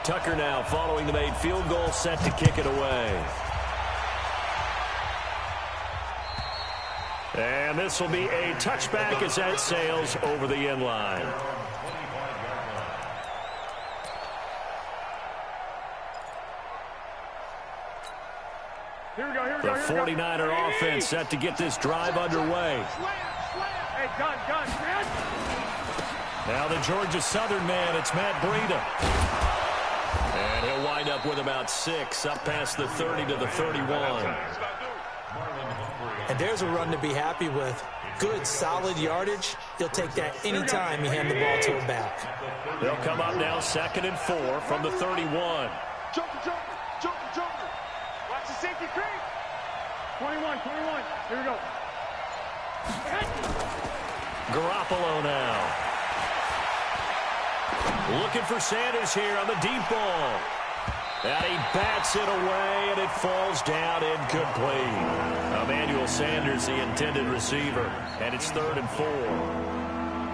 Tucker now following the made field goal, set to kick it away. And this will be a touchback as that sails over the end line. The 49er offense set to get this drive underway. Now the Georgia Southern man, it's Matt Breida. And he'll wind up with about 6, up past the 30 to the 31. And there's a run to be happy with. Good, solid yardage. He'll take that anytime you hand the ball to him back. They'll come up now 2nd and 4 from the 31. Jumper. Watch the safety creep. 21. Here we go. Garoppolo now. Looking for Sanders here on the deep ball. And he bats it away, and it falls down incomplete. Emmanuel Sanders, the intended receiver, and it's 3rd and 4.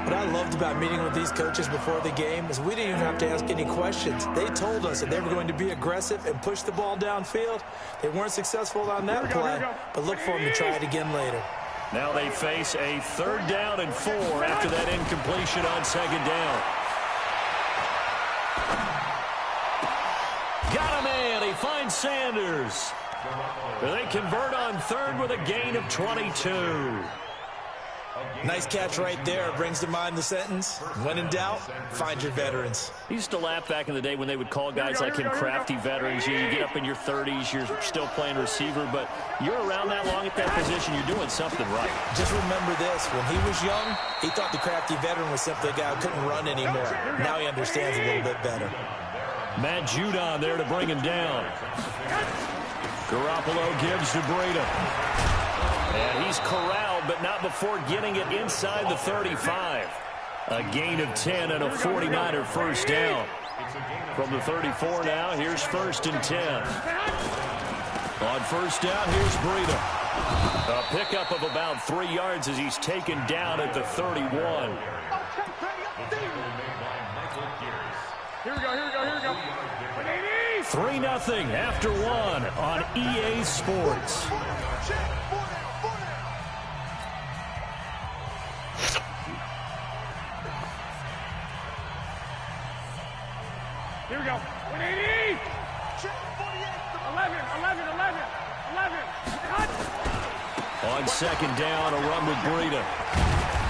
What I loved about meeting with these coaches before the game is we didn't even have to ask any questions. They told us that they were going to be aggressive and push the ball downfield. They weren't successful on that play, but look for them to try it again later. Now they face a 3rd down and 4 after that incompletion on 2nd down. Got a man. He finds Sanders. They convert on 3rd with a gain of 22. Nice catch right there. Brings to mind the sentence, when in doubt, find your veterans. I used to laugh back in the day when they would call guys like him crafty veterans. You get up in your 30s, you're still playing receiver, but you're around that long at that position, you're doing something right. Just remember this, when he was young, he thought the crafty veteran was simply a guy who couldn't run anymore. Now he understands a little bit better. Matt Judon there to bring him down. Garoppolo gives to Breida. And he's corralled, but not before getting it inside the 35. A gain of 10 and a 49er first down. From the 34 now, here's 1st and 10. On 1st down, here's Breida. A pickup of about 3 yards as he's taken down at the 31. Here we go. 3-0 after 1 on EA Sports. Here we go. 180. 11. On 2nd down, a run with Breida.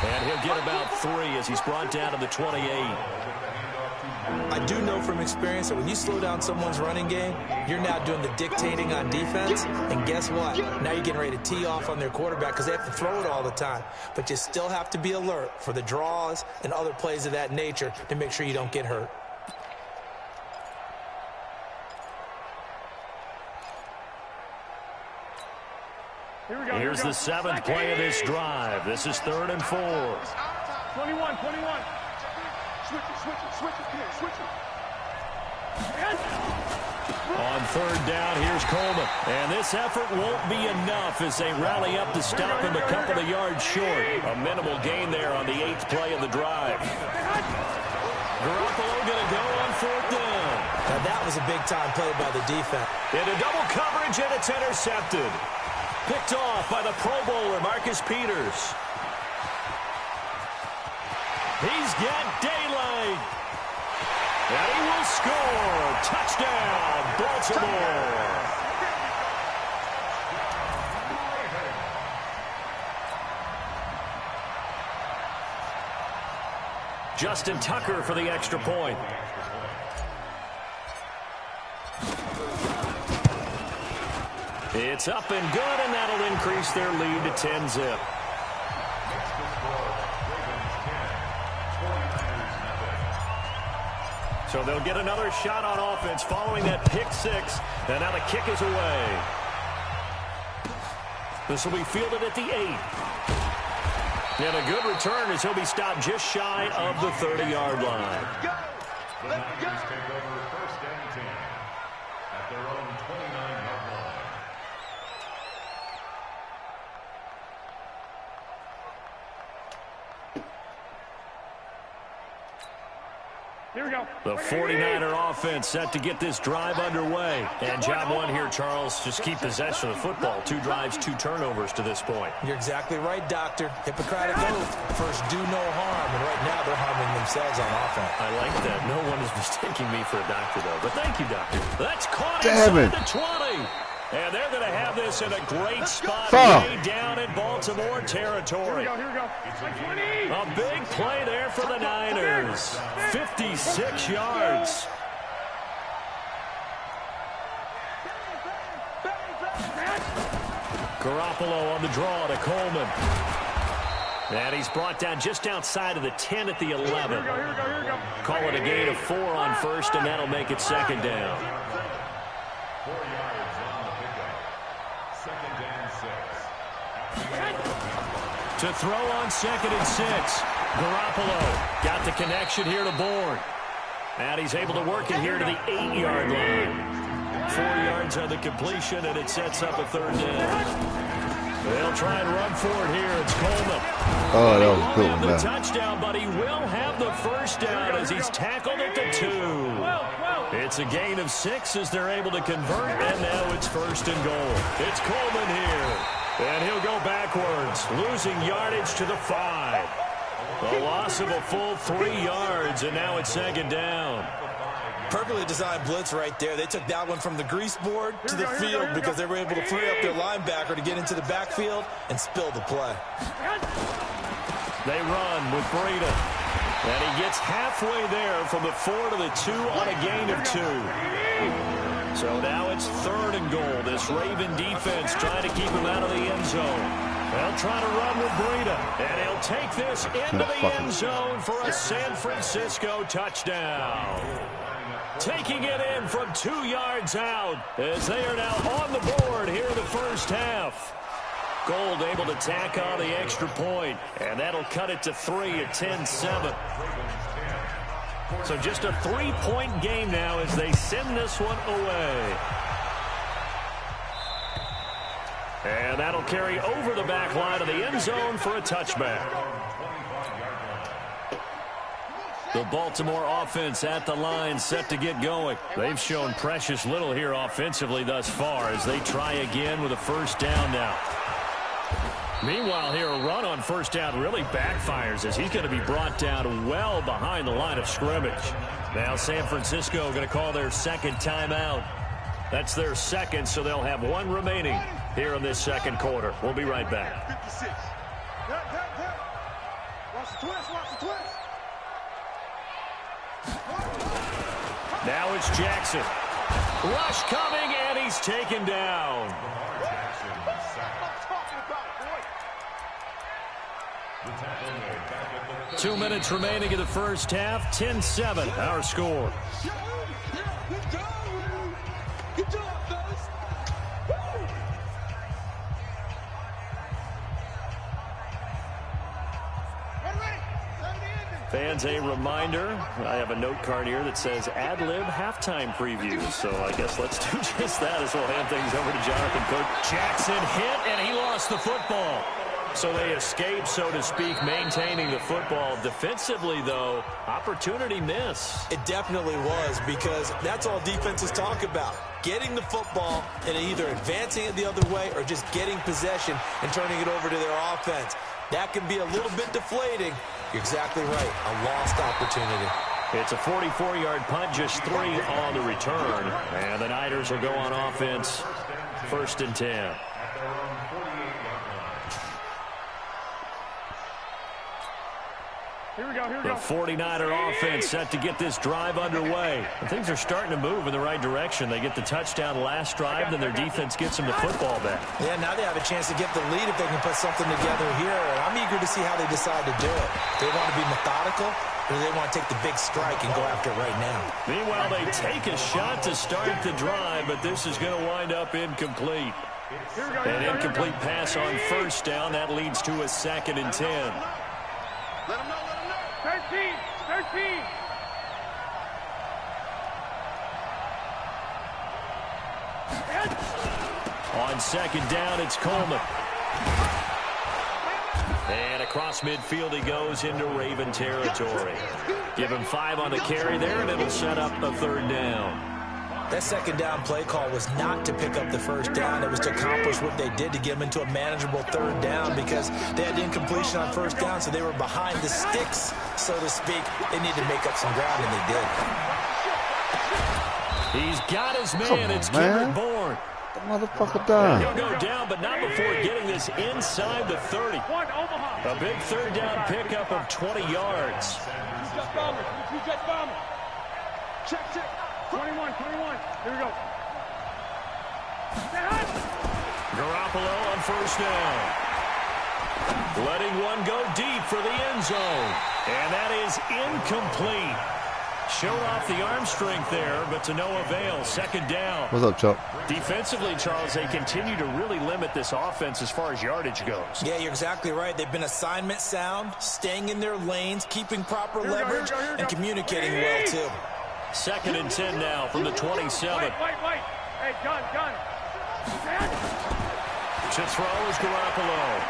And he'll get about 3 as he's brought down to the 28. I do know from experience that when you slow down someone's running game, you're now doing the dictating on defense. And guess what? Now you're getting ready to tee off on their quarterback because they have to throw it all the time. But you still have to be alert for the draws and other plays of that nature to make sure you don't get hurt. Here's the 7th play of this drive. This is 3rd and 4. 21. Switch it. On 3rd down, here's Coleman. And this effort won't be enough as they rally up to stop him a couple of yards short. A minimal gain there on the 8th play of the drive. Garoppolo going to go on 4th down. Now that was a big-time play by the defense. Into double coverage, and it's intercepted. Picked off by the Pro Bowler, Marcus Peters. He's got daylight. And he will score. Touchdown, Baltimore. Justin Tucker for the extra point. It's up and good, and that'll increase their lead to 10-zip. So they'll get another shot on offense following that pick 6, and now the kick is away. This will be fielded at the 8. And a good return as he'll be stopped just shy of the 30-yard line. Let's take over 1st and 10 at their own 29-yard line. Here we go. The 49er offense set to get this drive underway. And job one here, Charles, just keep possession of the football. 2 drives, 2 turnovers to this point. You're exactly right, Doctor. Hippocratic oath. First, do no harm. And right now, they're harming themselves on offense. I like that. No one is mistaking me for a doctor, though. But thank you, Doctor. That's caught Damn inside it. the 20. And they're going to have this in a great spot way down in Baltimore territory. Here we go. Like 20. A big play there for the Niners. 56 yards. Garoppolo on the draw to Coleman. And he's brought down just outside of the 10 at the 11. Here we go. Call it a gain of 4 on first, and that'll make it second down. 4 yards on the pickup. Second and 6. To throw on 2nd and 6. Garoppolo got the connection here to Bourne. And he's able to work it here to the 8-yard line. 4 yards on the completion, and it sets up a 3rd down. They'll try and run for it here. It's Coleman. Oh, that was a good He won't one, have man. the touchdown, but he will have the first down as he's tackled at the 2. It's a gain of 6 as they're able to convert, and now it's 1st and goal. It's Coleman here, and he'll go backwards, losing yardage to the 5. A loss of a full 3 yards, and now it's 2nd down. Perfectly designed blitz right there. They took that one from the grease board to the field because they were able to free up their linebacker to get into the backfield and spill the play. They run with Breida. And he gets halfway there from the 4 to the 2 on a gain of 2. So now it's 3rd and goal. This Raven defense trying to keep him out of the end zone. They'll try to run with Breida. And he'll take this into the end zone for a San Francisco touchdown. Taking it in from 2 yards out as they are now on the board here in the first half. Gold able to tack on the extra point, and that'll cut it to 3 at 10-7. So just a 3-point game now as they send this one away. And that'll carry over the back line of the end zone for a touchback. The Baltimore offense at the line set to get going. They've shown precious little here offensively thus far as they try again with a 1st down now. Meanwhile here, a run on 1st down really backfires as he's going to be brought down well behind the line of scrimmage. Now San Francisco going to call their 2nd timeout. That's their 2nd, so they'll have 1 remaining here in this 2nd quarter. We'll be right back. 56. Watch the twist. Now it's Jackson. Rush coming, and he's taken down. 2 minutes remaining in the first half. 10-7, our score. Good job, fellas. Fans, a reminder, I have a note card here that says ad-lib halftime preview. So I guess let's do just that as we'll hand things over to Jonathan Cook. Jackson hit, and he lost the football. So they escape, so to speak, maintaining the football. Defensively, though, opportunity miss. It definitely was, because that's all defenses talk about. Getting the football and either advancing it the other way or just getting possession and turning it over to their offense. That can be a little bit deflating. You're exactly right. A lost opportunity. It's a 44-yard punt, just 3 on the return. And the Niners will go on offense, 1st and 10. Here we go. The 49er offense set to get this drive underway. And things are starting to move in the right direction. They get the touchdown last drive, then their defense gets them the football back. Yeah, now they have a chance to get the lead if they can put something together here. And I'm eager to see how they decide to do it. They want to be methodical, or they want to take the big strike and go after it right now. Meanwhile, they take a shot to start the drive, but this is going to wind up incomplete. An incomplete pass on 1st down. That leads to a 2nd and 10. Let him know. 13. On 2nd down, it's Coleman. And across midfield he goes into Raven territory. Give him 5 on the carry there, and it'll set up a 3rd down. That 2nd down play call was not to pick up the 1st down. It was to accomplish what they did to get them into a manageable 3rd down because they had incompletion on 1st down, so they were behind the sticks, so to speak. They needed to make up some ground, and they did. He's got his man. It's Kendrick Bourne. The motherfucker down. He'll go down, but not before getting this inside the 30. A big 3rd down pickup of 20 yards. Check. 21. Here we go. Garoppolo on 1st down. Letting one go deep for the end zone. And that is incomplete. Showed off the arm strength there, but to no avail. 2nd down. What's up, Chuck? Defensively, Charles, they continue to really limit this offense as far as yardage goes. Yeah, you're exactly right. They've been assignment sound, staying in their lanes, keeping proper leverage, and communicating well, too. 2nd and 10 now from the 27. Wait. Hey, gun. To throw is Garoppolo.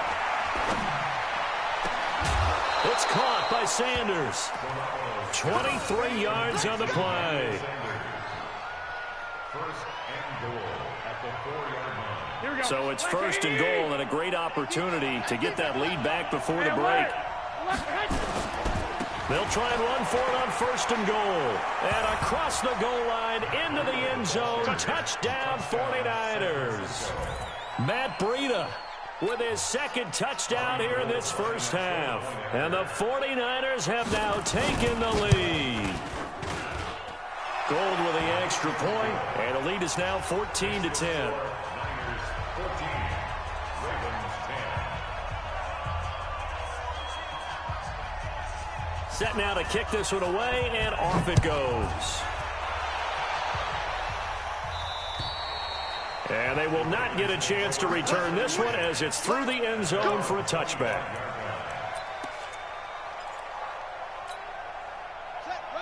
It's caught by Sanders. 23 yards on the play. 1st and goal at the 4-yard line. So it's 1st and goal, and a great opportunity to get that lead back before the break. They'll try and run for it on 1st and goal. And across the goal line into the end zone. Touchdown 49ers. Matt Breida with his 2nd touchdown here in this 1st half. And the 49ers have now taken the lead. Gold with the extra point, and the lead is now 14-10. Niners 14, Ravens 10. Set now to kick this one away, and off it goes. And they will not get a chance to return this one as it's through the end zone for a touchback.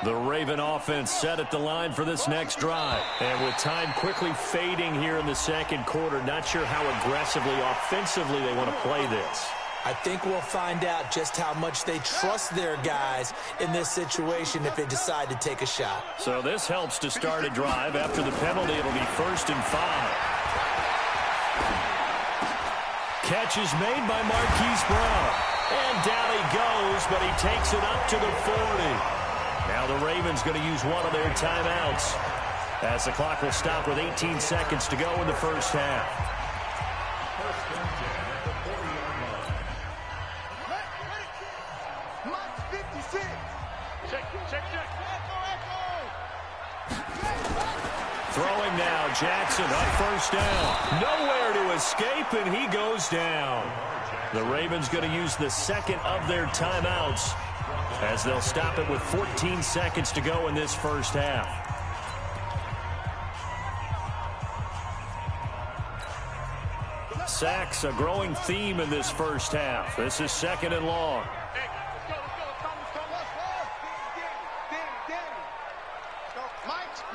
The Raven offense set at the line for this next drive. And with time quickly fading here in the 2nd quarter, not sure how aggressively, offensively they want to play this. I think we'll find out just how much they trust their guys in this situation if they decide to take a shot. So this helps to start a drive. After the penalty, it'll be 1st and 5. Catch is made by Marquise Brown. And down he goes, but he takes it up to the 40. Now the Ravens going to use one of their timeouts as the clock will stop with 18 seconds to go in the 1st half. 1st and 10 at the 40-yard line. Mark 56. Check. Throwing now, Jackson on 1st down. Nowhere to escape, and he goes down. The Ravens going to use the 2nd of their timeouts as they'll stop it with 14 seconds to go in this 1st half. Sacks, a growing theme in this 1st half. This is 2nd and long.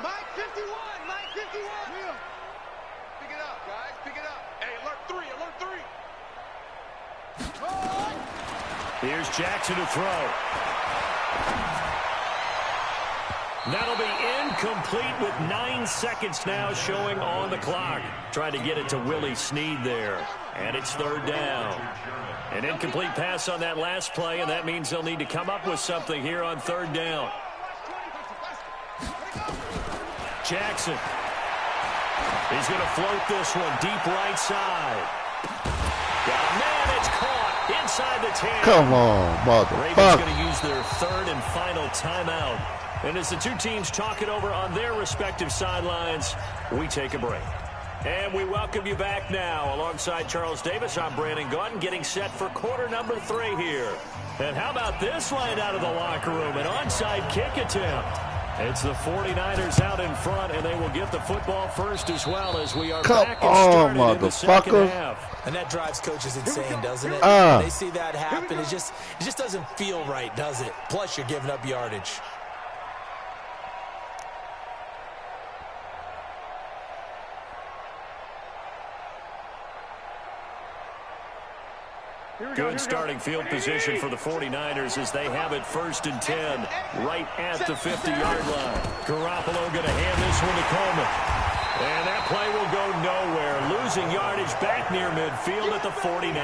Mike 51. Pick it up, guys. Pick it up. Hey, alert 3. Here's Jackson to throw. That'll be incomplete with 9 seconds now showing on the clock. Trying to get it to Willie Snead there. And it's 3rd down. An incomplete pass on that last play, and that means they'll need to come up with something here on 3rd down. Jackson. He's going to float this one deep right side. Yeah, man, it's caught inside the 10. Come on, Ravens motherfucker. going to use their 3rd and final timeout. And as the two teams talk it over on their respective sidelines, we take a break. And we welcome you back now. Alongside Charles Davis, I'm Brandon Gautin, getting set for quarter number 3 here. And how about this line out of the locker room? An onside kick attempt. It's the 49ers out in front, and they will get the football first as well as we are back and started in the 2nd half. And that drives coaches insane, doesn't it? When they see that happen, it just doesn't feel right, does it? Plus, you're giving up yardage. Good starting field position for the 49ers as they have it 1st and 10 right at the 50-yard line. Garoppolo going to hand this one to Coleman. And that play will go nowhere. Losing yardage back near midfield at the 49.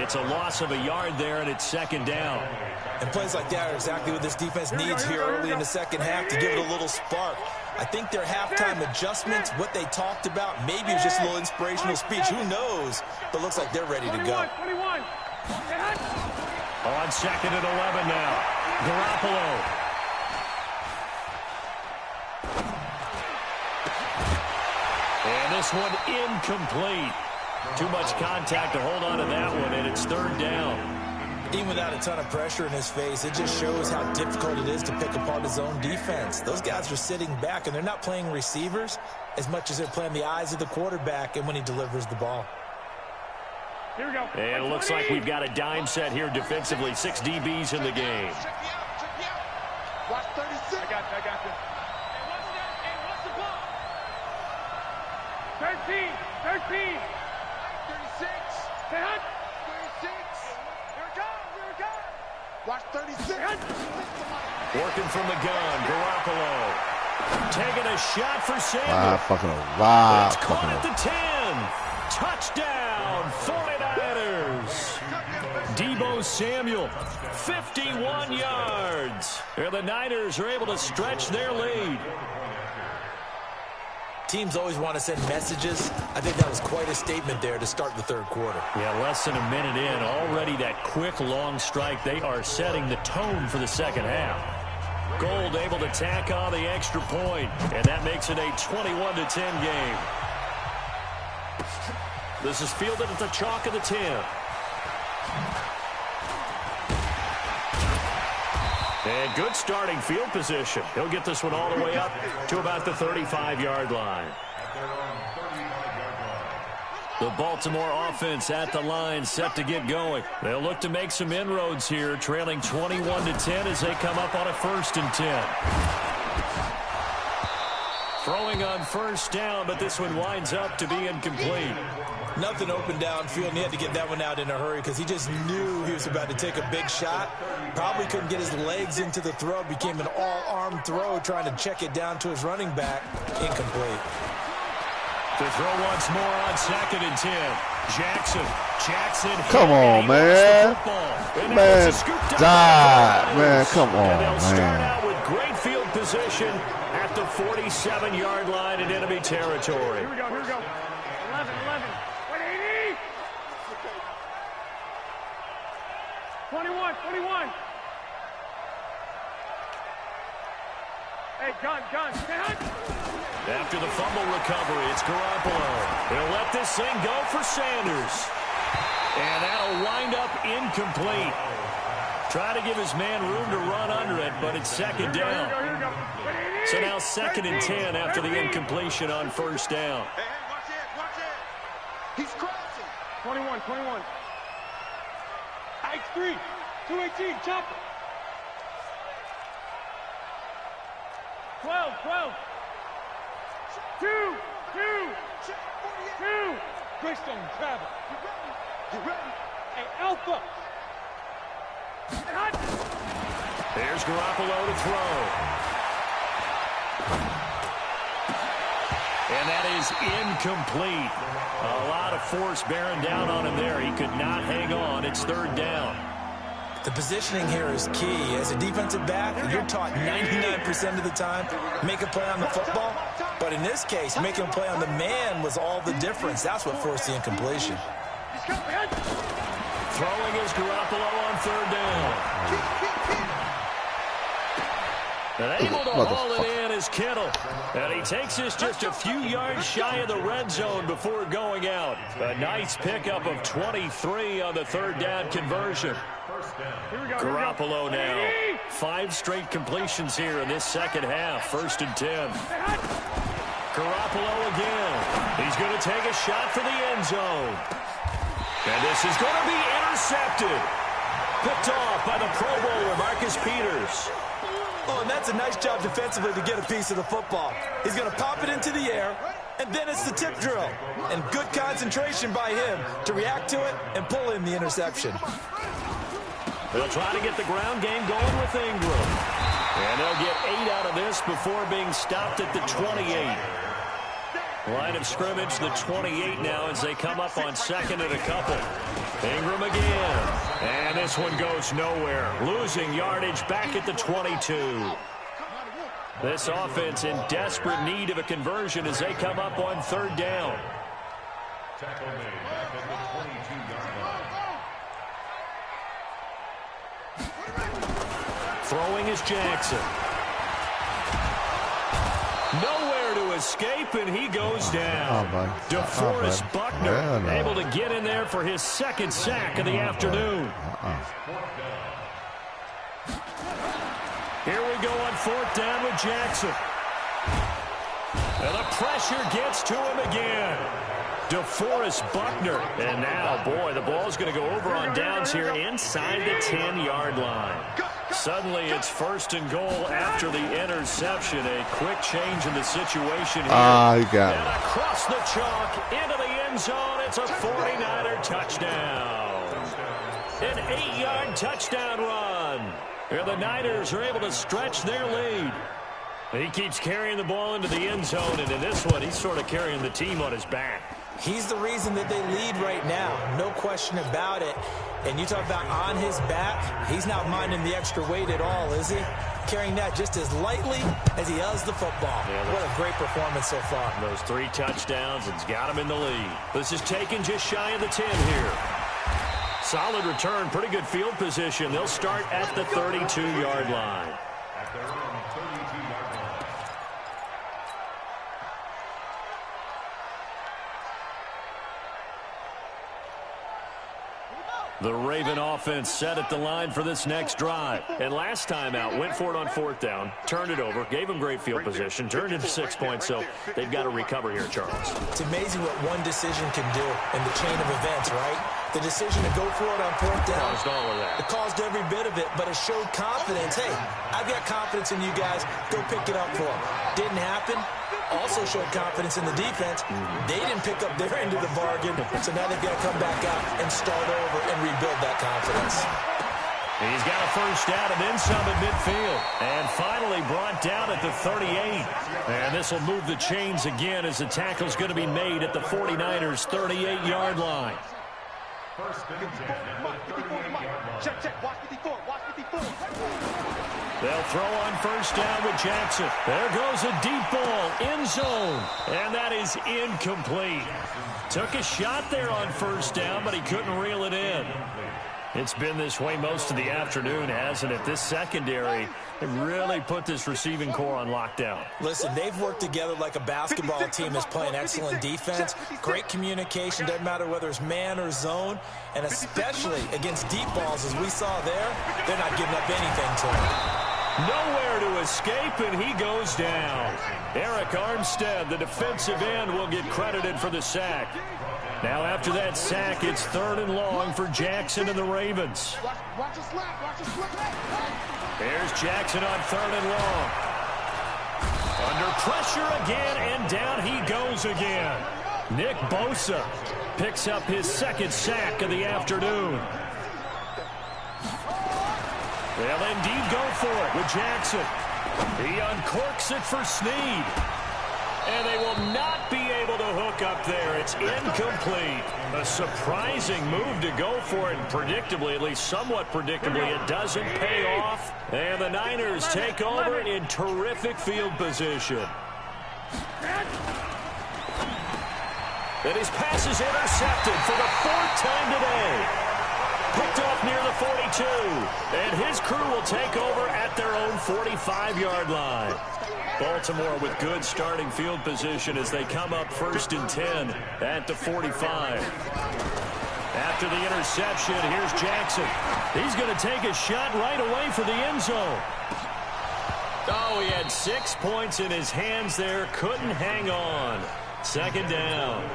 It's a loss of a yard there, and it's 2nd down. And plays like that are exactly what this defense needs here early in the second half to give it a little spark. I think their halftime adjustments, what they talked about, maybe it was just a little inspirational speech. Who knows? But looks like they're ready to go. On 2nd and 11 now. Garoppolo. And this one incomplete. Too much contact to hold on to that one, and it's 3rd down. Even without a ton of pressure in his face, it just shows how difficult it is to pick apart his own defense. Those guys are sitting back, and they're not playing receivers as much as they're playing the eyes of the quarterback and when he delivers the ball. Here we go. And it looks like we've got a dime set here defensively. 6 DBs in the game. Watch 36. I got you. Hey, what's the ball? 13. 36. Hey, Hunt. 36. Here it comes. Watch 36. Working from the gun, Garoppolo. Taking a shot for Sanders. It's caught at the 10. Touchdown, 49ers. Deebo Samuel, 51 yards. And the Niners are able to stretch their lead. Teams always want to send messages. I think that was quite a statement there to start the 3rd quarter. Yeah, less than a minute in. Already that quick, long strike. They are setting the tone for the 2nd half. Gold able to tack on the extra point, and that makes it a 21-10 game. This is fielded at the chalk of the 10. And good starting field position. He'll get this one all the way up to about the 35-yard line. The Baltimore offense at the line, set to get going. They'll look to make some inroads here, trailing 21-10 as they come up on a 1st and 10. Throwing on 1st down, but this one winds up to be incomplete. Nothing open downfield, and he had to get that one out in a hurry because he just knew he was about to take a big shot. Probably couldn't get his legs into the throw. Became an all-arm throw, trying to check it down to his running back. Incomplete. To throw once more on 2nd and 10. Jackson. Come on, man. Man, die. Man, come on, and they'll start man. out with great field position at the 47-yard line in enemy territory. Here we go. 11. 180. 21. Hey, gun. After the fumble recovery, it's Garoppolo. They'll let this thing go for Sanders. And that'll wind up incomplete. Trying to give his man room to run under it, but it's 2nd down. Here we go. So now 2nd and 10 after the incompletion on 1st down. Hey, watch it. He's crossing. 21. Ike 3. 218. Chopper. 12. 2. Greystone, travel. You ready? Hey, Alpha. There's Garoppolo to throw. And that is incomplete. A lot of force bearing down on him there. He could not hang on. It's 3rd down. The positioning here is key. As a defensive back, you're taught 99% of the time, make a play on the football. But in this case, making a play on the man was all the difference. That's what forced the incompletion. Throwing is Garoppolo on 3rd down. And able to haul it in is Kittle. And he takes this just a few yards shy of the red zone before going out. A nice pickup of 23 on the 3rd down conversion. Garoppolo now. 5 straight completions here in this 2nd half. 1st and 10. Garoppolo again. He's going to take a shot for the end zone. And this is going to be intercepted. Picked off by the Pro Bowler, Marcus Peters. Oh, and that's a nice job defensively to get a piece of the football. He's going to pop it into the air, And then it's the tip drill. And good concentration by him to react to it and pull in the interception. They'll try to get the ground game going with Ingram. And they'll get 8 out of this before being stopped at the 28. Line of scrimmage, the 28 now as they come up on second and a couple. Ingram again. And this one goes nowhere. Losing yardage back at the 22. This offense in desperate need of a conversion as they come up on third down. Tackle made back at the 22-yard line. Throwing is Jackson. Nowhere to escape, and he goes down. DeForest Buckner able to get in there for his second sack of the afternoon. Here we go on fourth down with Jackson. And the pressure gets to him again. DeForest Buckner. And now, boy, the ball's going to go over on downs here inside the 10-yard line. Suddenly, it's first and goal after the interception. A quick change in the situation here. You got and across the chalk into the end zone. It's a 49er touchdown. An 8-yard touchdown run. And the Niners are able to stretch their lead. He keeps carrying the ball into the end zone, and in this one, he's sort of carrying the team on his back. He's the reason that they lead right now. No question about it. And you talk about on his back, he's not minding the extra weight at all, is he? Carrying that just as lightly as he does the football. Yeah, what a great performance so far. Those 3 touchdowns, it's got him in the lead. This is taken just shy of the 10 here. Solid return, pretty good field position. They'll start at the 32-yard line. At their own 32-yard line. The Raven offense set at the line for this next drive. And last time out, went for it on fourth down, turned it over, gave them great field position, turned it to 6 points, so they've got to recover here, Charles. It's amazing what one decision can do in the chain of events, right? The decision to go for it on fourth down. Caused all of that. It caused every bit of it, but it showed confidence. Hey, I've got confidence in you guys. Go pick it up for them. Didn't happen. Also showed confidence in the defense. They didn't pick up their end of the bargain, so now they've got to come back out and start over and rebuild that confidence. He's got a first down and then some at midfield. And finally brought down at the 38. And this will move the chains again as the tackle's going to be made at the 49ers' 38-yard line. First and 10 at the 38-yard line. Check, watch 54, watch 54. They'll throw on first down with Jackson. There goes a deep ball, end zone. And that is incomplete. Took a shot there on first down, but he couldn't reel it in. It's been this way most of the afternoon, hasn't it? This secondary really put this receiving core on lockdown. Listen, they've worked together like a basketball team is playing excellent defense. Great communication, doesn't matter whether it's man or zone. And especially against deep balls, as we saw there, they're not giving up anything to him. Nowhere to escape, and he goes down. Eric Armstead, the defensive end, will get credited for the sack. Now after that sack, it's third and long for Jackson and the Ravens. Watch the slap, watch the slap. Here's Jackson on third and long. Under pressure again, and down he goes again. Nick Bosa picks up his second sack of the afternoon. They'll indeed go for it with Jackson. He uncorks it for Snead. And they will not be able to hook up there. It's incomplete. A surprising move to go for it. And predictably, at least somewhat predictably, it doesn't pay off. And the Niners take over in terrific field position. And his pass is intercepted for the 4th time today. Picked off near the 42. And his crew will take over at their own 45-yard line. Baltimore with good starting field position as they come up 1st and 10 at the 45. After the interception, here's Jackson. He's going to take a shot right away for the end zone. Oh, he had 6 points in his hands there. Couldn't hang on. Second down.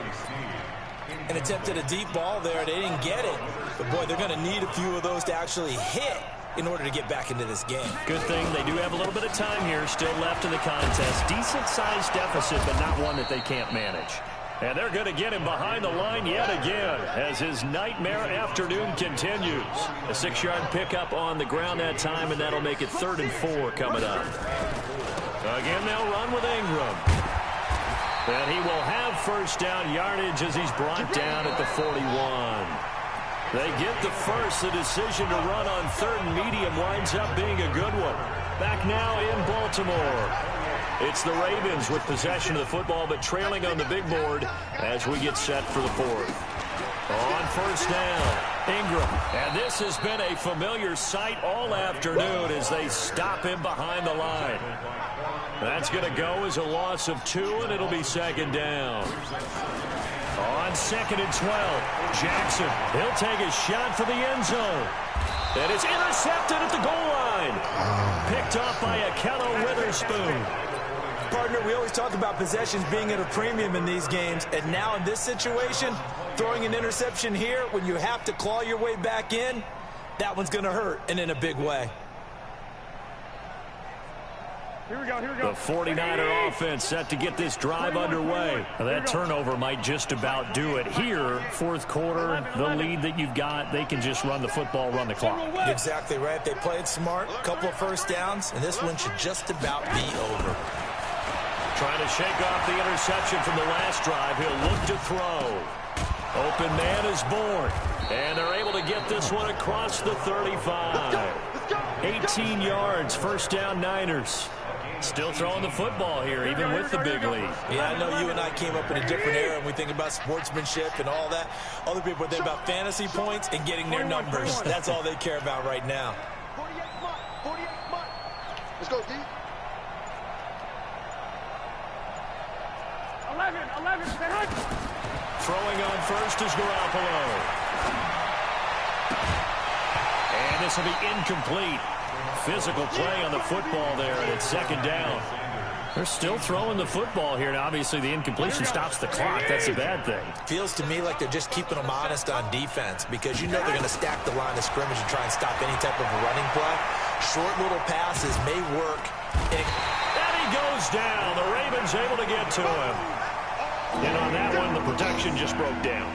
And attempted a deep ball there. They didn't get it. But, boy, they're going to need a few of those to actually hit in order to get back into this game. Good thing they do have a little bit of time here still left in the contest. Decent-sized deficit, but not one that they can't manage. And they're going to get him behind the line yet again as his nightmare afternoon continues. A 6-yard pickup on the ground that time, and that'll make it 3rd and 4 coming up. Again, they'll run with Ingram. And he will have first down yardage as he's brought down at the 41. They get the first. The decision to run on 3rd and medium winds up being a good one. Back now in Baltimore. It's the Ravens with possession of the football, but trailing on the big board as we get set for the 4th. On first down, Ingram. And this has been a familiar sight all afternoon as they stop him behind the line. That's going to go as a loss of 2, and it'll be 2nd down. On 2nd and 12, Jackson. He'll take a shot for the end zone. And it's intercepted at the goal line. Picked off by Akello Witherspoon. Partner, we always talk about possessions being at a premium in these games, and now in this situation, throwing an interception here when you have to claw your way back in, that one's going to hurt, and in a big way. Here we go, here we go. The 49er offense set to get this drive underway. That turnover might just about do it here. 4th quarter, the lead that you've got, they can just run the football, run the clock. Exactly right. They played smart, a couple of first downs, and this one should just about be over. Trying to shake off the interception from the last drive. He'll look to throw. Open man is born. And they're able to get this one across the 35. 18 yards, first down Niners. Still throwing the football here, even with the big lead. Yeah, I know you and I came up in a different era, and we think about sportsmanship and all that. Other people think about fantasy points and getting their numbers. That's all they care about right now. 48 months. Let's go, D. 11, Throwing on first is Garoppolo. And this will be incomplete. Physical play on the football there, and it's 2nd down. They're still throwing the football here, and obviously the incompletion stops the clock. That's a bad thing. Feels to me like they're just keeping them honest on defense because you know they're going to stack the line of scrimmage and try and stop any type of a running play. Short little passes may work. And he goes down. The Ravens able to get to him. And on that one, the protection just broke down.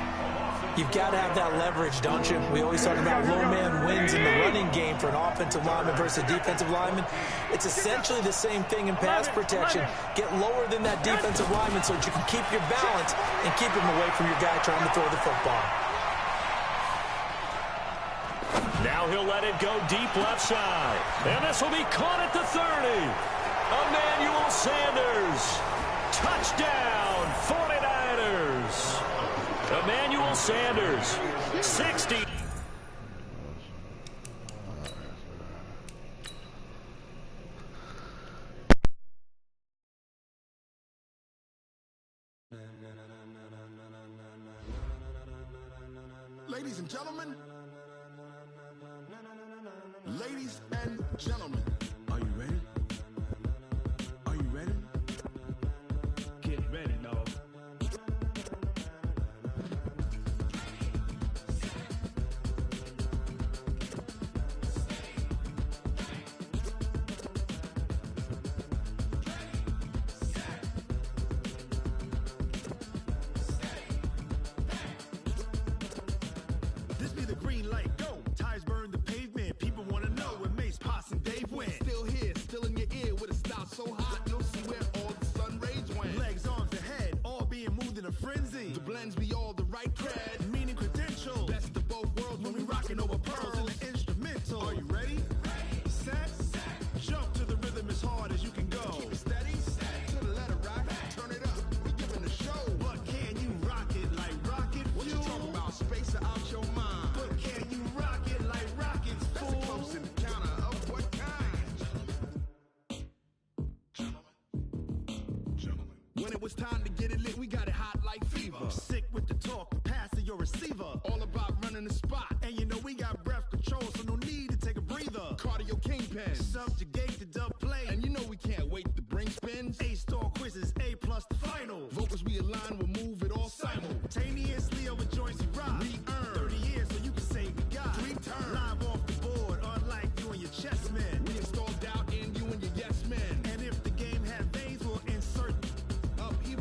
You've got to have that leverage, don't you? We always talk about low man wins in the running game for an offensive lineman versus a defensive lineman. It's essentially the same thing in pass protection. Get lower than that defensive lineman so that you can keep your balance and keep him away from your guy trying to throw the football. Now he'll let it go deep left side. And this will be caught at the 30. Emmanuel Sanders. Touchdown, 49ers. Emmanuel Sanders, 60. Ladies and gentlemen, are you ready? Are you ready? Get ready, dog. This be the green light, go. Tires burn the pavement. People want to know when Mace, Potts, and Dave went. Still here, still in your ear with a style so hot, you'll see where all the sun rays went. Legs, arms, and head, all being moved in a frenzy. The blends be all the right cred, meaning credentials. Best of both worlds when we rocking over pearls in the instrumental. Are you ready? Set. Jump to the rhythm as hard as you can go. Keep it steady. To the letter rock. Turn it up. We giving the show. But can you rock it like rocket fuel? What you talking about? Space out your mind. But can you rock it like rockets, fool? That's a close encounter of what kind? Gentlemen. When it was time to get it lit, we got it hot like fever. Sick with the talk, passing your receiver. All about running the spot. And you know we got breath control, so no need to take a breather. Cardio kingpin. Subjugate the dub play. And you know we can't wait to bring spins. A-star quizzes, A+ the final. Vocals we align, we'll move it all simultaneously over joints we rock. We earn 30 years so you can say we got 3 turns. Live off the board, unlike you and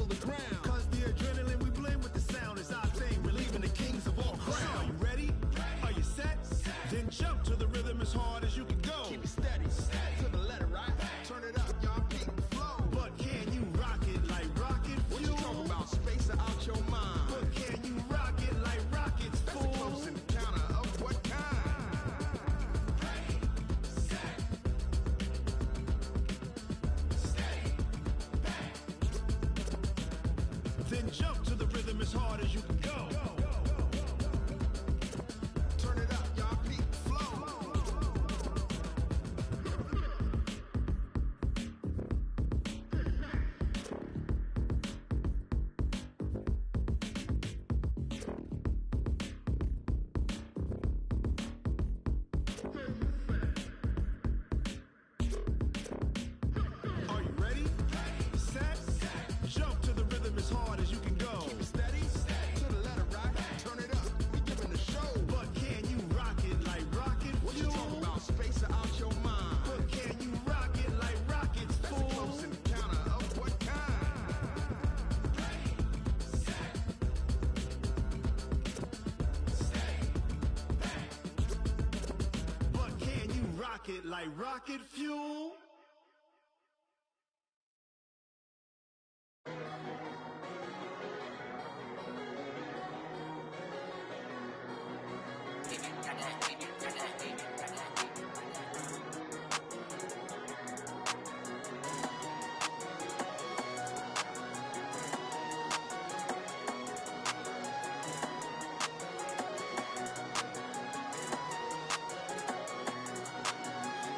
level the ground. Cause the adrenaline we blend with the sound is our thing, relieving the kings of all ground. Are you ready? Are you set? Then jump to the rhythm as hard as you can go. Keep it steady, to the letter, right? Turn it up, y'all, peak the flow. But can you rock it like rocket fuel? What you talking about? Space out your mind. But can you rock it like rockets, fool? That's a close encounter of what kind? Ready, set, steady, back. Then jump to the rhythm as hard as you can go. Turn it up, y'all, peak the flow. Are you ready? Set, jump to the rhythm as hard as you can go. Keep it steady, to the letter, right? Turn it up, we giving the show. But can you rock it like rocket fuel? What you talking about? Space out your mind. But can you rock it like rockets, fool? That's a close encounter of what kind? Ready, set, steady, back. But can you rock it like rocket fuel?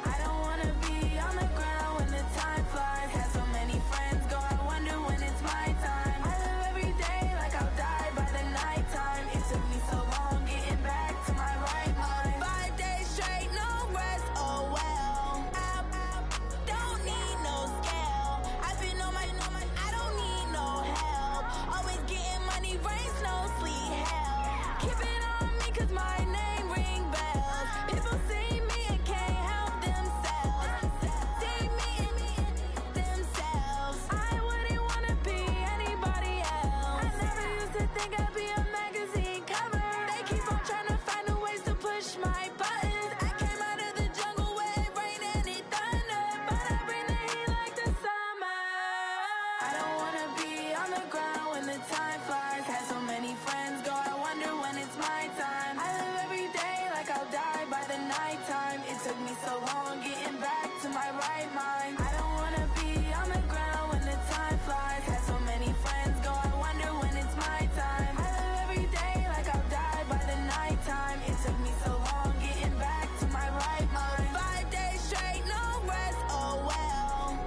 I don't wanna be on the ground when the time flies. Had so many friends go, I wonder when it's my time. I live every day like I'll die by the nighttime. It took me so long getting back to my right mind. 5 days straight, no rest, oh well. Don't need no scale. I've been on my, I don't need no help. Always getting money, rain, snow, sleet, hell. Keep it on me cause my name ring bells. People see me and can't help themselves. See me and themselves. I wouldn't wanna be anybody else. I never used to think I'd be a magazine cover. They keep on trying to find new ways to push my buttons. I came out of the jungle where it rained and it thundered, but I bring the heat like the summer. I don't wanna be on the ground when the time flies. Had so many friends go, I wonder when it's my time. I live every day like I'll die by the nighttime. It took me so long getting back to my right mind. I don't wanna be on the ground when the time flies. Had so many friends go, I wonder when it's my time. I live every day like I'll die by the nighttime. It took me so long getting back to my right mind. 5 days straight, no rest, oh well.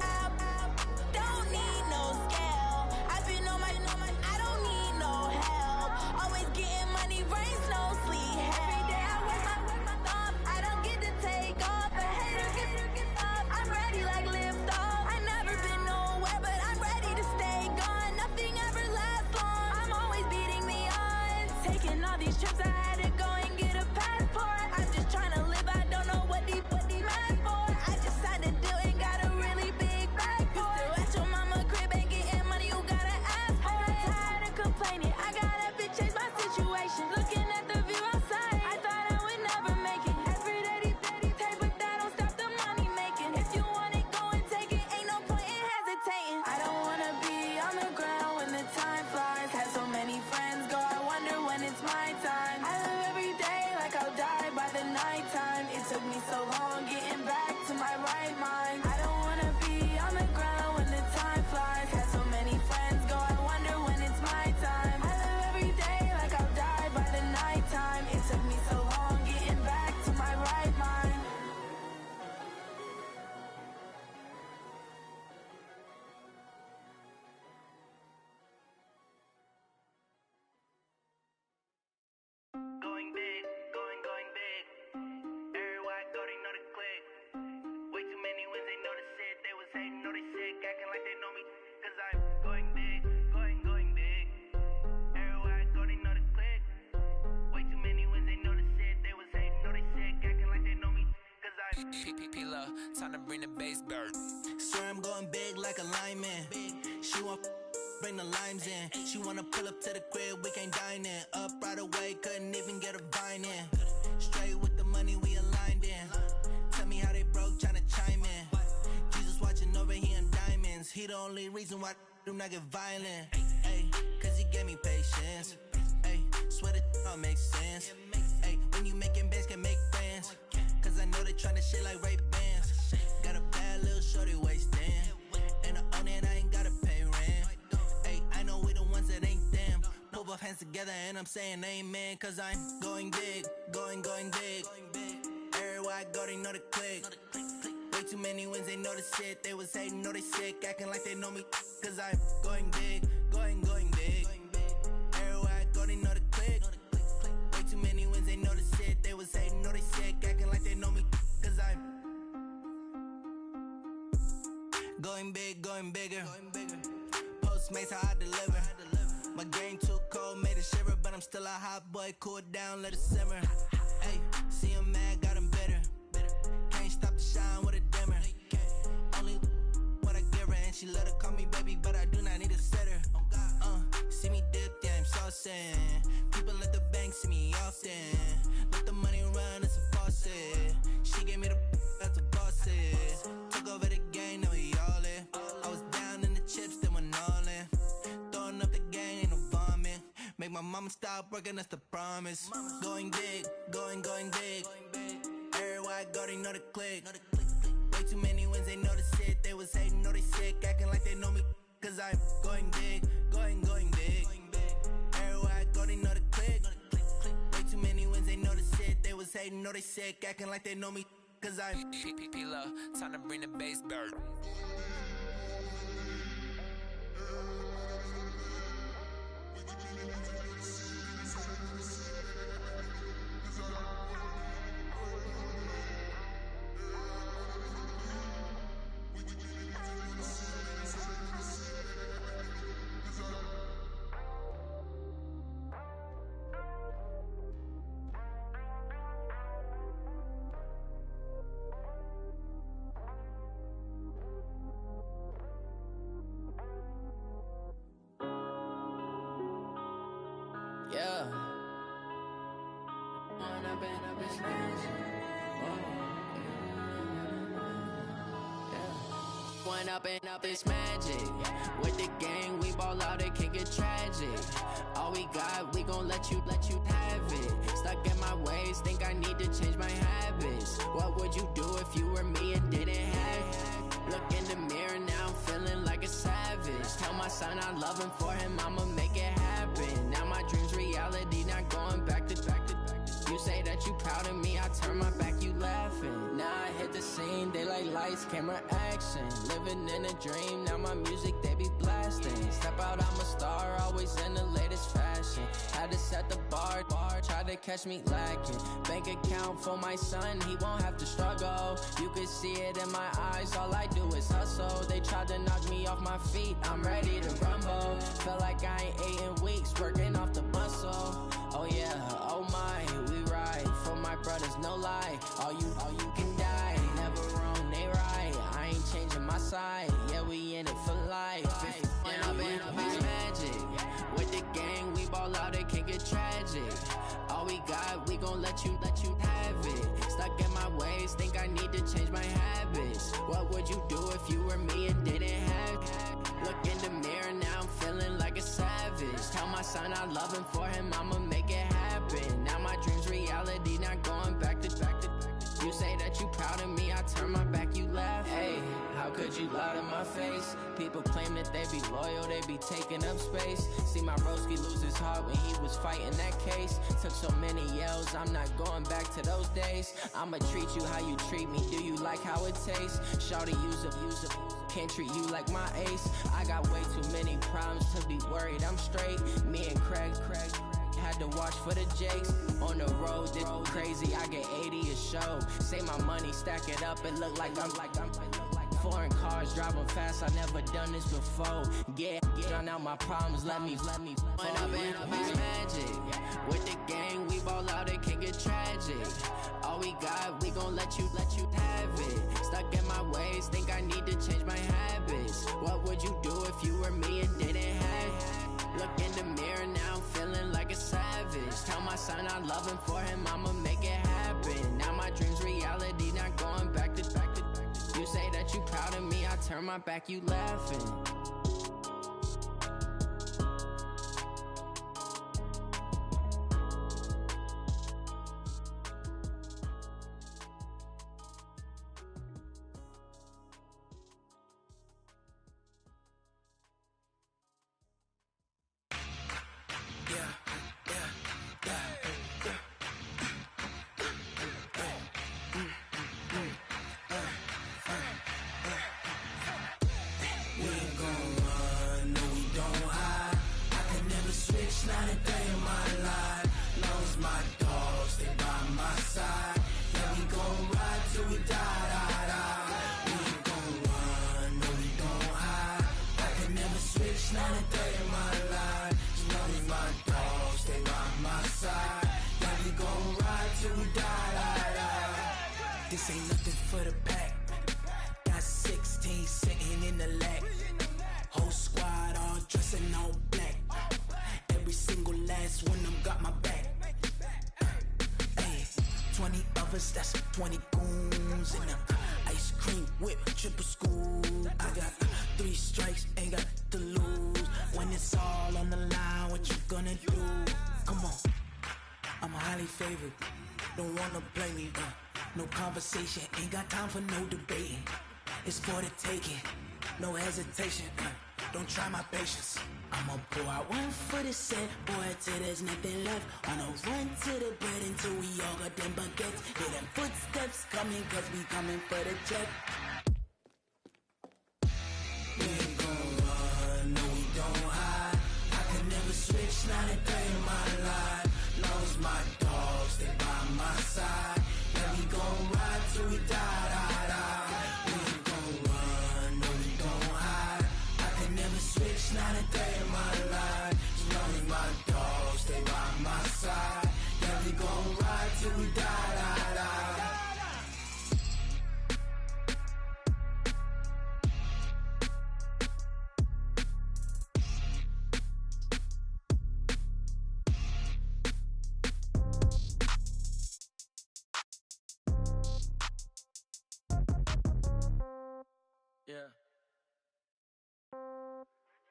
Don't need no scale. I've been on my, I don't need no help. Always getting money, rain, snow, sleet, hell. Every day I work my thumb. I don't get to take off. A hater get up. I'm ready like lift off. I never been nowhere, but I'm ready to stay gone. Nothing ever lasts long. I'm always beating the odds. Taking all these trips, I had to go and get a passport. I'm just trying to live. I don't know what the mad for. I just signed a deal and got a really big bag for it. Still at your mama crib ain't getting money, you gotta ask for it. Tired of complaining, I gotta change my situation. Looking at the view outside, I thought I would never make it. Every day they take, but that don't stop the money making. If you want it, go and take it. Ain't no point in hesitating. I don't wanna be on the ground when the time flies. Had so many friends go, I wonder when it's my time. I live every day like I'll die by the nighttime. It took me so long getting back to my right mind. I don't wanna be on the ground when the time flies. Had so many friends go, I wonder when it's my time. I live every day like I'll die by the nighttime. It took me so long getting back to my right mind. Going big, going big. Everywhere I go, they know the click. Way too many wins, they know the shit. They was hating, know they sick, acting like they know me. Cause I'm going big, going big. Everywhere I go, they know the click. Way too many wins, they know the shit. They was hating, know they sick, acting like they know me. Cause I'm Time to bring the bass bird. Swear I'm going big like a lineman. She want bring the limes in. She wanna pull up to the crib, we can't dine in. Up right away, couldn't even get a vine in. Straight with the money we aligned in. Tell me how they broke, tryna chime in. Jesus watching over, he in diamonds. He the only reason why I do not get violent. Ay, cause he gave me patience. Ay, swear that all makes sense. Ay, when you making bands, can make friends. Cause I know they tryna shit like Ray-Bans. Got a bad little shorty wasting. And I own it, I ain't gotta pay rent. Ay, I know we the ones that ain't them. Pull both hands together and I'm saying amen. Cause I'm going big, going big. Everywhere I go, they know the click. Way too many wins, they know the shit. They was hating, know they sick, acting like they know me. Cause I'm going big, going big. Everywhere I go, they know the click. Way too many wins, they know the shit. They was hating, know they sick, acting like they know me. Cause I'm going big, going bigger. Postmates, how I deliver. My game too cold, made it shiver. But I'm still a hot boy, cool it down, let it simmer. Hey, see him mad, got him bitter. Can't stop the shine with a dimmer. Only what I give her, and she let her call me baby, but I do not need a sitter. See me dip, yeah, I'm saucing. People at the bank see me often. Let the money run, it's a faucet. She gave me the that's a boss it. Took over the game, now we all in. I was down in the chips, then went all in. Throwing up the gang, ain't no vomit. Make my mama stop working, that's the promise. Going big, going big. Everywhere I go, they know the click. Way too many wins, they know the shit. They was hating, know they sick, acting like they know me. Cause I'm going big, going big. Everywhere I go, they know the click. Way too many wins, they know the shit. They was hating, know they sick, acting like they know me. Cause I'm P-P-P-Love, time to bring the bass back. Yeah. When I've been up, it's magic. When up and up, it's magic. With the gang, we ball out, it can get tragic. All we got, we gon' let you have it. Stuck in my ways, think I need to change my habits. What would you do if you were me and didn't have it? Look in the mirror, now I'm feeling like a savage. Tell my son I love him, for him I'ma make it happen. Now my dream's reality, not going back to. You say that you proud of me, I turn my back, you laughing. Now I hit the scene, they like lights, camera, action. Living in a dream, now my music, they be blasting. Step out, I'm a star, always in the latest fashion. Had to set the bar, try to catch me lacking. Bank account for my son, he won't have to struggle. You can see it in my eyes, all I do is hustle. They tried to knock me off my feet, I'm ready to rumble. Feel like I ain't ate in weeks, working off the muscle. Oh yeah, oh my, we ride for my brothers, no lie. All you can die, never wrong, they right. I ain't changing my side, yeah, we in it for life. When I've been up, it's magic. With the gang, we ball out, it can get tragic. All we got, we gon' let you have it. Stuck in my ways, think I need to change my habits. What would you do if you were me and didn't have it? Look in the mirror, now I'm feeling like a savage. Tell my son I love him, for him I'ma make it happen. Now my dream's reality, not going back to. You say that you proud of me, I turn my back, you laugh. Hey, how could you lie to my face? People claim that they be loyal, they be taking up space. See my broski lose his heart when he was fighting that case. Took so many yells, I'm not going back to those days. I'ma treat you how you treat me, do you like how it tastes? Shawty, use up, can't treat you like my ace. I got way too many problems to be worried, I'm straight. Me and Craig had to watch for the Jakes. On the road, this crazy, I get 80 a show. Say my money, stack it up, it look like I'm foreign cars, driving fast, I never done this before. Drown out my problems, let me. When I've been magic. With the gang, we ball out, it can get tragic. All we got, we gon' let you have it. Stuck in my ways, think I need to change my habits. What would you do if you were me and didn't have it? Look in the mirror, now I'm feeling like a savage. Tell my son I love him, for him I'ma make it happen. Now my dream's reality, not going back to. You say that you proud of me, I turn my back, you laughing. This ain't nothing for the pack. Got 16 sitting in the lag. Whole squad all dressing all black. Every single last one of them got my back. Hey, 20 of us, that's 20 goons in them. Ice cream whip, triple school. I got 3 strikes, ain't got to lose. When it's all on the line, what you gonna do? Come on, I'm highly favored. Don't wanna play me, no conversation, ain't got time for no debating. It's for the taking, no hesitation. Don't try my patience. I'ma pour out one for the set, boy, till there's nothing left. On a run to the bread until we all got them baguettes. Hear them footsteps coming, cause we coming for the check. We ain't gon' run, no we don't hide. I can never switch, not a day in my life. Long as my dogs, they by my side. Yeah, we gon' ride till we die. We ain't gon' run, no we don't hide. I can never switch, not a day in my life. As long as my dogs, they by my side. Yeah, we gon' ride till we die.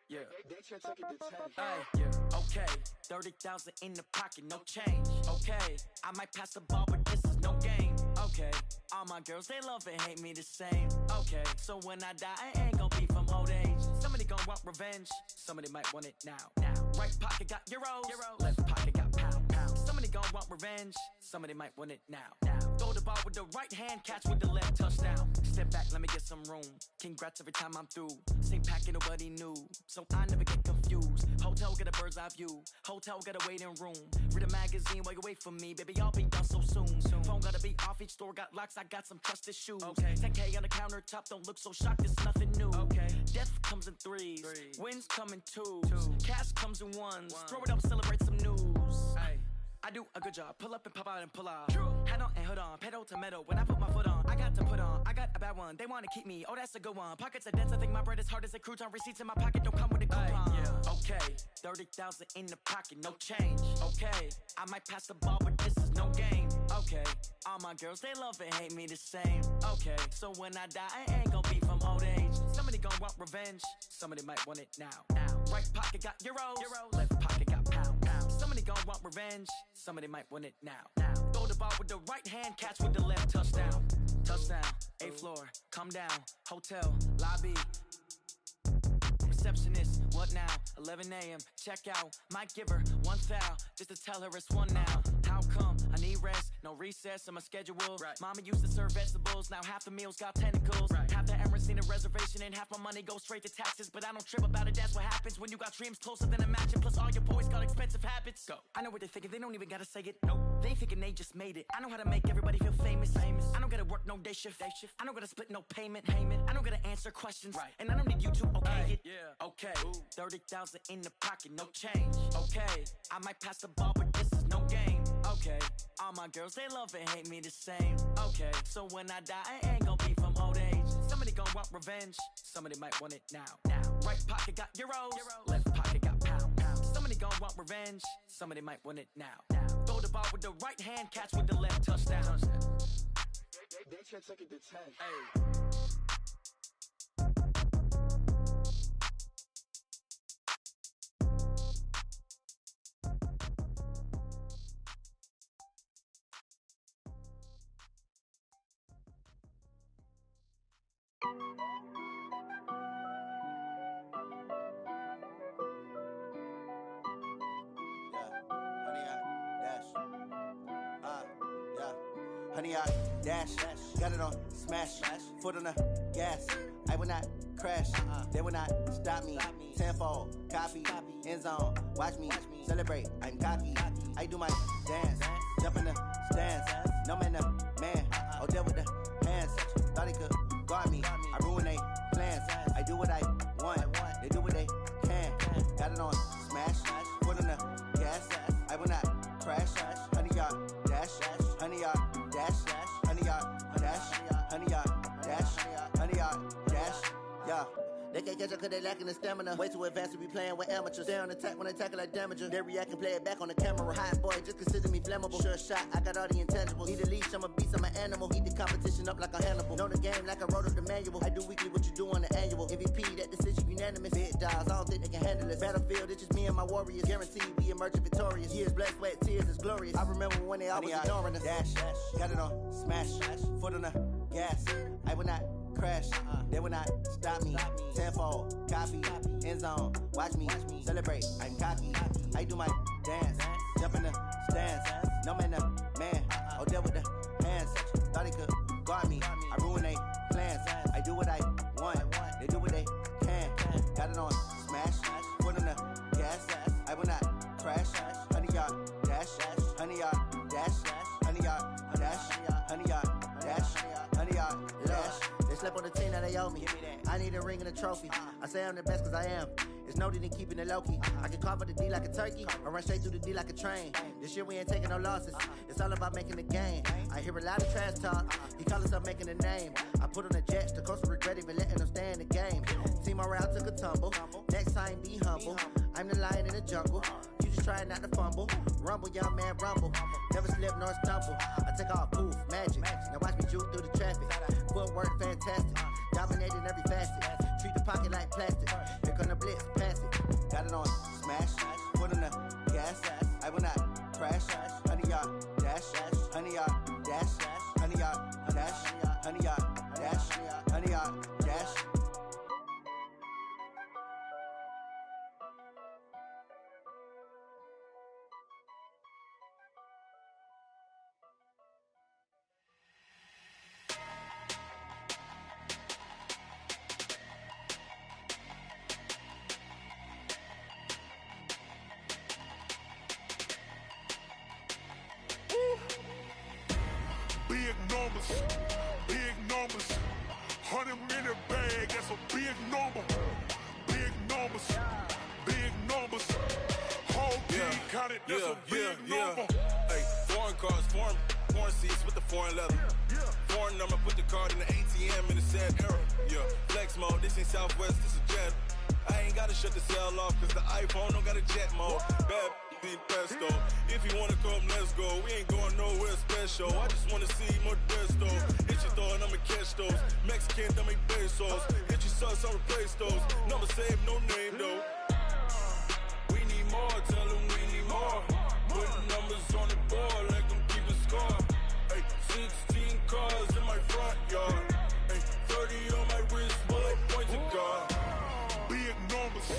Yeah. Hey, yeah. Okay, 30,000 in the pocket, no change. Okay, I might pass the ball, but this is no game. Okay, all my girls, they love and hate me the same. Okay, so when I die, I ain't gon' be from old age. Somebody gon' want revenge, somebody might want it now. Right pocket got euros, left pocket got pound. Somebody gon' want revenge, somebody might want it now. Throw the ball with the right hand, catch with the left, touchdown. Step back, let me get some room. Congrats every time I'm through. Same packet, nobody knew, so I never get confused. Hotel get a bird's eye view, hotel get a waiting room. Read a magazine while you wait for me, baby, I'll be done so soon. Phone gotta be off, each store got locks, I got some trusted shoes. 10K on the countertop, don't look so shocked, it's nothing new. Death comes in threes, wins come in twos, cash comes in ones. Throw it up, celebrate some news. I do a good job, pull up and pop out and pull out. Head on and hood on, pedal to metal. When I put my foot on, I got to put on. I got a bad one, they wanna keep me, oh that's a good one. Pockets are dense, I think my bread is hard as a crouton. Receipts in my pocket don't come with a coupon. Okay, 30,000 in the pocket, no change. Okay, I might pass the ball, but this is no game. Okay, all my girls, they love and hate me the same. Okay, so when I die, I ain't gon' be from old age. Somebody gon' want revenge, somebody might want it now. Right pocket got euros, left pocket got pound. Somebody gon' want revenge, somebody might want it now. Throw the ball with the right hand, catch with the left, touchdown. Touchdown, 8th floor, come down, hotel, lobby. Receptionist, what now? 11 a.m., check out. Might give her one foul, just to tell her it's one now. How come? I need rest, no recess in my schedule. Mama used to serve vegetables, now half the meals got tentacles. Half the Emirates seen a reservation and half my money goes straight to taxes. But I don't trip about it, that's what happens when you got dreams closer than a match. And plus all your boys got expensive habits. Go. I know what they're thinking, they don't even gotta say it. No, they thinking they just made it. I know how to make everybody feel famous. I don't gotta work no day shift. I don't gotta split no payment. I don't gotta answer questions. Right. And I don't need you to okay it. Yeah. Okay. 30,000 in the pocket, no change. Okay. I might pass the ball, but this is no game. Okay. All my girls, they love and hate me the same. Okay. So when I die, I ain't gonna be from old age. Somebody gonna want revenge. Somebody might want it now. Right pocket got euros. Left pocket got pounds. Somebody gonna want revenge. Somebody might want it now. Throw the ball with the right hand, catch with the left, touchdown. They should take it to 10. Hey. Honey, I dash, got it on smash, foot on the gas. I will not crash, they will not stop me. Tenfold, copy, end zone, watch me celebrate. I'm cocky, I do my dance, jump in the stands. No man, the man, oh deal with the hands. Thought he could guard me, I ruin they plans. I do what I want, they do what they can. Got it on smash, foot on the gas. I will not crash, honey, y'all dash, honey, y'all dash, honey, y'all dash, honey, y'all dash, honey, y'all dash, yeah. They can't catch up cause they lacking the stamina. Way too advanced to be playing with amateurs. Stay on attack when I tackle like damager. They react and play it back on the camera. Hot boy, just consider me flammable. Sure shot, I got all the intangibles. Need a leash, I'm a beast, I'm an animal. Eat the competition up like a Hannibal. Know the game like I wrote up the manual. I do weekly what you do on the annual. MVP, that decision unanimous. Big dogs, I don't think they can handle it. Battlefield, it's just me and my warriors. Guaranteed we emerge victorious. Years, blood, sweat, tears, is glorious. I remember when they always ignoring us. Dash, got it on smash, foot on the gas. I will not crash, they will not stop me. Tenfold, copy, end zone, watch me celebrate. I'm cocky, I do my dance, jump in the stands. No man, the man, oh deal with the hands. Thought he could guard me, I ruin they plans. I do what I want, they do what they can. Got it on smash, foot on the gas. I will not crash, honey, y'all dash, honey, y'all dash, honey, y'all dash, honey, y'all dash, honey, y'all dash. Slept on the team that they owe me. I need a ring and a trophy. I say I'm the best cause I am. It's no need in keeping it low-key. I can carve up the D like a turkey or run straight through the D like a train. This year we ain't taking no losses. It's all about making the game. I hear a lot of trash talk. He call himself making a name. I put on the jets. The coach will regret even letting them stay in the game. Team morale took a tumble. Next time be humble. I'm the lion in the jungle. You just trying not to fumble. Rumble, young man, rumble. Never slip nor stumble. I take off, poof, magic. Now watch me juke through the traffic. Footwork fantastic. Dominating every facet. Treat the pocket like plastic. Here come the blitz, pass it. Got it on smash. Foot on the gas. I will not crash. Honey, y'all dash. Honey, y'all dash. Honey, y'all dash. Honey, y'all dash. Honey, y'all dash. Big numbers, 100-minute bag, that's a big number. Big numbers, whole team counted, that's a big number. Hey, foreign cars, foreign seats with the foreign leather. Foreign number, put the card in the ATM in the sad era. Yeah, flex mode, this ain't Southwest, this is Jet. I ain't gotta shut the cell off, cause the iPhone don't got a jet mode. Bad pesto. If you wanna come, let's go. We ain't going nowhere special. I just wanna see more desto. Hit your thought, I'ma catch those. Mexican, I make pesos. Hit your sus, I'll replace those. Number save, no name though. We need more, tell them we need more. Putting numbers on the board like I'm keeping score. Hey, 16 cars in my front yard. Hey, 30 on my wrist, while I point to God. Big numbers,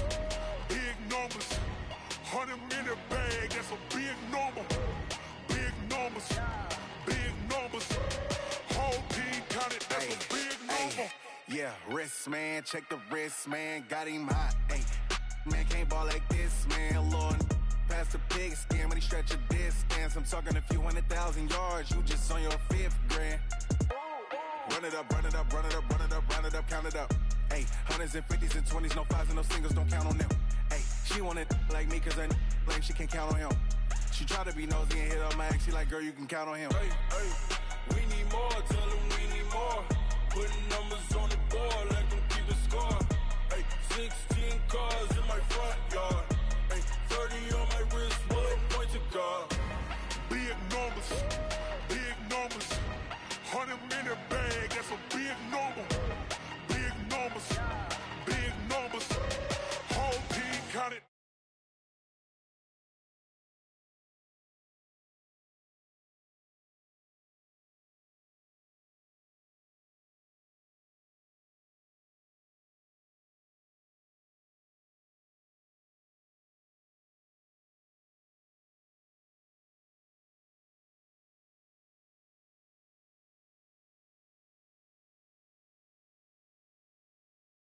100-minute bag, that's a big number. Big numbers, whole team counted, that's a big number. Yeah, red Yes, man, check the wrist, man, got him hot. Hey, man, can't ball like this, man, Lord. Past the pig skin when he stretch a distance. I'm talking a few 100,000 yards, you just on your 5th grand. Run it up, run it up, run it up, run it up, run it up, count it up. Hey, hundreds and 50s and 20s, no 5s and no singles, don't count on them. Hey, she want it like me, cause her blame, she can't count on him. She try to be nosy and hit up my ex, she like, girl, you can count on him. Hey, hey, we need more, tell them we need more. Putting numbers on the board, let them keep the score. Hey, 16 cars in my front yard.